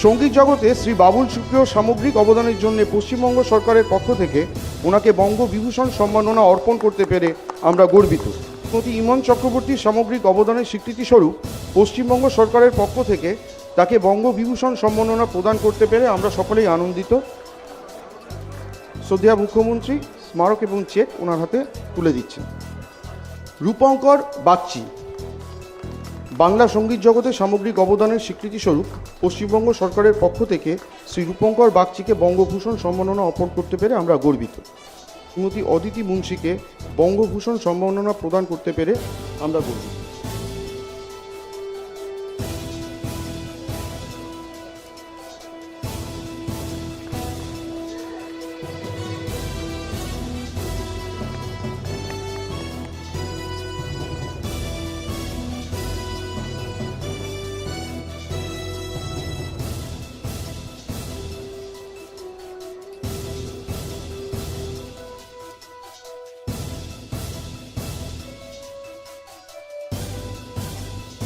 সঙ্গীত জগতে শ্রী বাবুল সুপ্রিয় সামগ্রিক অবদানের জন্য পশ্চিমবঙ্গ সরকারের পক্ষ থেকে ওনাকে বঙ্গবিভূষণ সম্মাননা অর্পণ করতে পেরে আমরা গর্বিত। শ্রীমতী ইমন চক্রবর্তীর সামগ্রিক অবদানের স্বীকৃতিস্বরূপ পশ্চিমবঙ্গ সরকারের পক্ষ থেকে তাকে বঙ্গবিভূষণ সম্মাননা প্রদান করতে পেরে আমরা সকলেই আনন্দিত। শ্রদ্ধেয় মুখ্যমন্ত্রী স্মারক এবং চেক ওনার হাতে তুলে দিচ্ছেন। রূপঙ্কর বাগচি বাংলা সঙ্গীত জগতে সামগ্রিক অবদানের স্বীকৃতিস্বরূপ পশ্চিমবঙ্গ সরকারের পক্ষ থেকে শ্রী রূপঙ্কর বাগচিকে বঙ্গভূষণ সম্মাননা অর্পণ করতে পেরে আমরা গর্বিত। শ্রীমতী অদিতি মুন্সিকে বঙ্গভূষণ সম্মাননা প্রদান করতে পেরে আমরা গর্বিত।